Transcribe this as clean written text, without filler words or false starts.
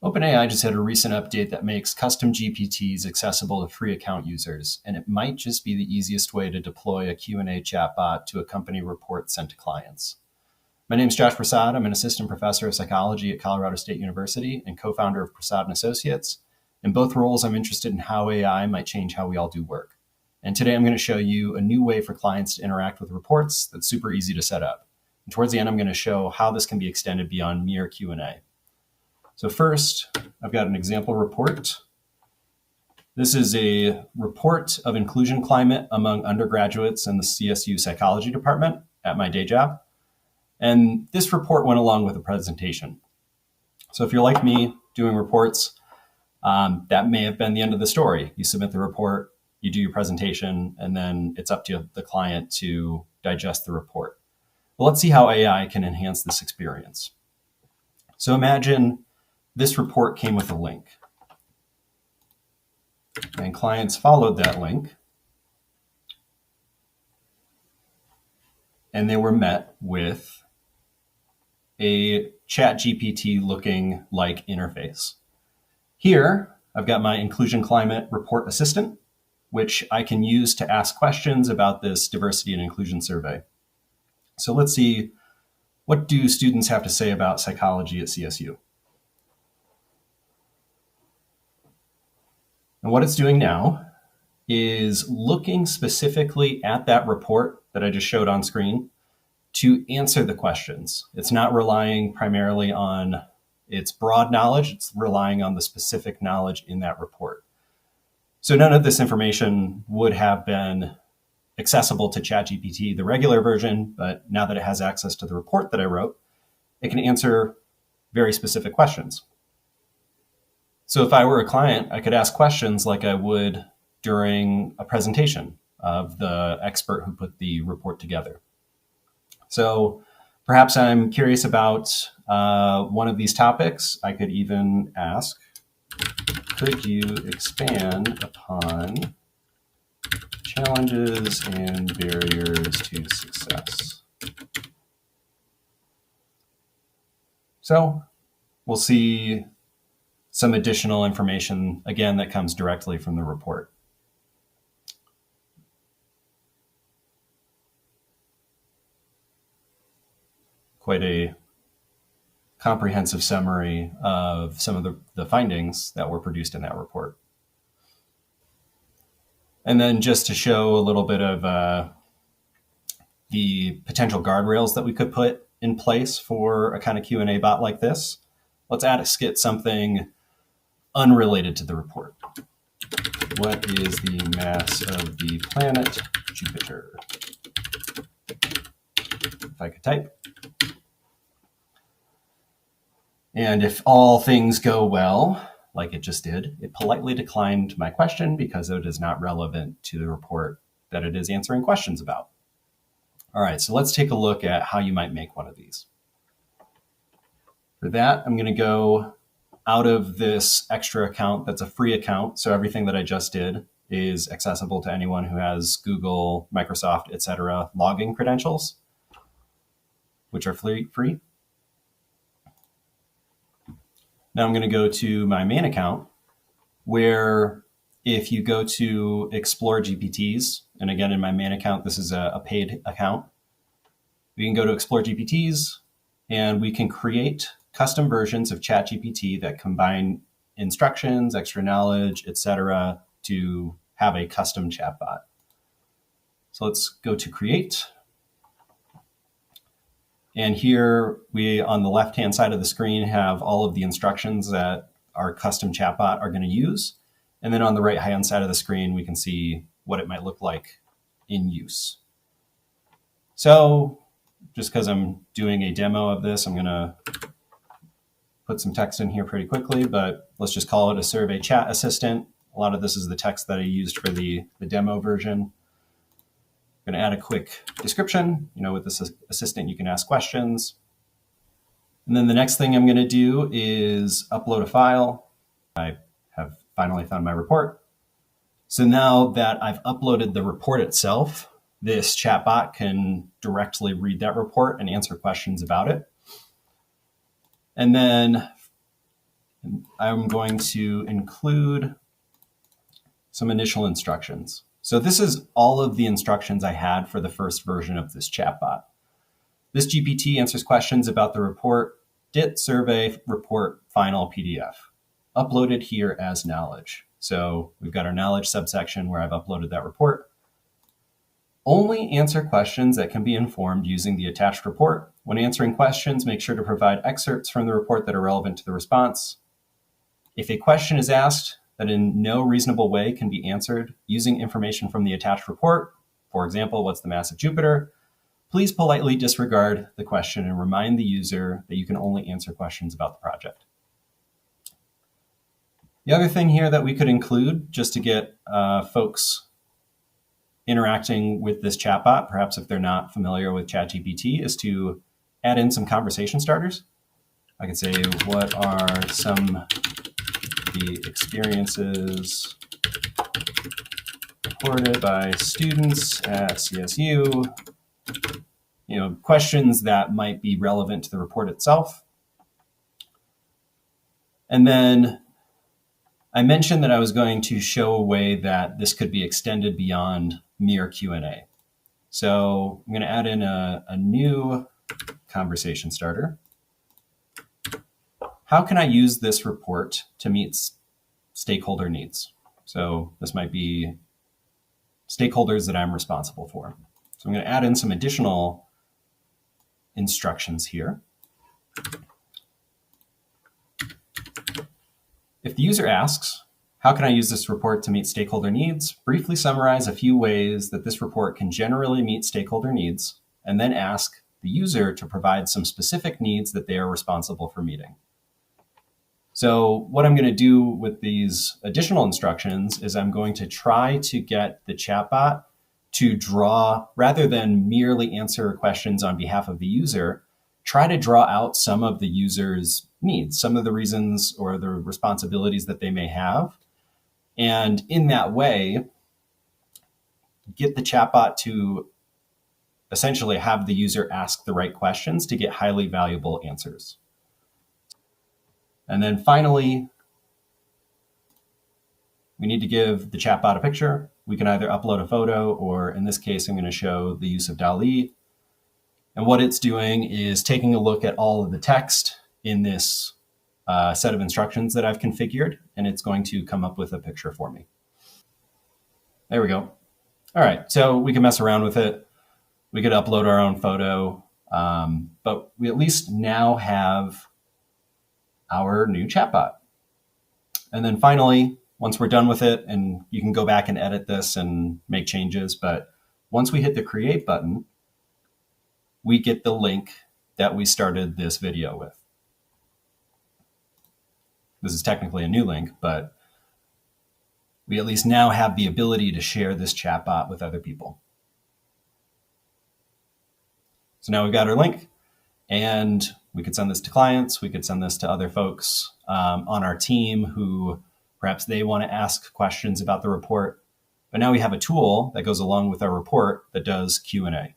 OpenAI just had a recent update that makes custom GPTs accessible to free account users, and it might just be the easiest way to deploy a Q&A chatbot to accompany reports sent to clients. My name is Josh Prasad. I'm an assistant professor of psychology at Colorado State University and co-founder of Prasad & Associates. In both roles, I'm interested in how AI might change how we all do work. And today I'm going to show you a new way for clients to interact with reports that's super easy to set up. And towards the end, I'm going to show how this can be extended beyond mere Q&A. So first, I've got an example report. This is a report of inclusion climate among undergraduates in the CSU psychology department at my day job. And this report went along with a presentation. So if you're like me doing reports, that may have been the end of the story. You submit the report, you do your presentation, and then it's up to the client to digest the report. But let's see how AI can enhance this experience. So imagine this report came with a link, and clients followed that link, and they were met with a ChatGPT looking like interface. Here, I've got my inclusion climate report assistant, which I can use to ask questions about this diversity and inclusion survey. So let's see, what do students have to say about psychology at CSU? And what it's doing now is looking specifically at that report that I just showed on screen to answer the questions. It's not relying primarily on its broad knowledge, it's relying on the specific knowledge in that report. So none of this information would have been accessible to ChatGPT, the regular version, but now that it has access to the report that I wrote, it can answer very specific questions. So if I were a client, I could ask questions like I would during a presentation of the expert who put the report together. So perhaps I'm curious about one of these topics. I could even ask, could you expand upon challenges and barriers to success? So we'll see some additional information, again, that comes directly from the report. Quite a comprehensive summary of some of the findings that were produced in that report. And then just to show a little bit of the potential guardrails that we could put in place for a kind of Q&A bot like this, let's add a skit something unrelated to the report. What is the mass of the planet Jupiter? If I could type. And if all things go well, like it just did, it politely declined my question because it is not relevant to the report that it is answering questions about. All right, so let's take a look at how you might make one of these. For that, I'm going to go out of this extra account that's a free account. So everything that I just did is accessible to anyone who has Google, Microsoft, etc. login credentials, which are free. Now I'm going to go to my main account, where if you go to Explore GPTs, and again, in my main account, this is a paid account, we can go to Explore GPTs, and we can create custom versions of ChatGPT that combine instructions, extra knowledge, etc., to have a custom chatbot. So let's go to Create. And here we, on the left-hand side of the screen, have all of the instructions that our custom chatbot are going to use. And then on the right-hand side of the screen, we can see what it might look like in use. So just because I'm doing a demo of this, I'm going to put some text in here pretty quickly, but let's just call it a survey chat assistant. A lot of this is the text that I used for the demo version. I'm going to add a quick description. With this assistant, you can ask questions. And then the next thing I'm going to do is upload a file. I have finally found my report. So now that I've uploaded the report itself, this chatbot can directly read that report and answer questions about it. And then I'm going to include some initial instructions. So this is all of the instructions I had for the first version of this chatbot. This GPT answers questions about the report, DIT survey report final PDF, uploaded here as knowledge. So we've got our knowledge subsection where I've uploaded that report. Only answer questions that can be informed using the attached report. When answering questions, make sure to provide excerpts from the report that are relevant to the response. If a question is asked that in no reasonable way can be answered using information from the attached report, for example, what's the mass of Jupiter, please politely disregard the question and remind the user that you can only answer questions about the project. The other thing here that we could include, just to get folks interacting with this chatbot, perhaps if they're not familiar with ChatGPT, is to add in some conversation starters. I could say, what are some of the experiences reported by students at CSU? Questions that might be relevant to the report itself. And then I mentioned that I was going to show a way that this could be extended beyond mere Q&A. So I'm going to add in a new conversation starter. How can I use this report to meet stakeholder needs? So this might be stakeholders that I'm responsible for. So I'm going to add in some additional instructions here. If the user asks, how can I use this report to meet stakeholder needs? Briefly summarize a few ways that this report can generally meet stakeholder needs, and then ask the user to provide some specific needs that they are responsible for meeting. So what I'm going to do with these additional instructions is I'm going to try to get the chatbot to draw, rather than merely answer questions on behalf of the user, try to draw out some of the user's needs, some of the reasons or the responsibilities that they may have. And in that way, get the chatbot to essentially have the user ask the right questions to get highly valuable answers. And then finally, we need to give the chatbot a picture. We can either upload a photo, or in this case, I'm going to show the use of DALL-E. And what it's doing is taking a look at all of the text in this set of instructions that I've configured, and it's going to come up with a picture for me. There we go. All right, so we can mess around with it. We could upload our own photo, but we at least now have our new chatbot. And then finally, once we're done with it, and you can go back and edit this and make changes, but once we hit the create button, we get the link that we started this video with. This is technically a new link, but we at least now have the ability to share this chatbot with other people. So now we've got our link, and we could send this to clients. We could send this to other folks on our team who perhaps they want to ask questions about the report. But now we have a tool that goes along with our report that does Q&A.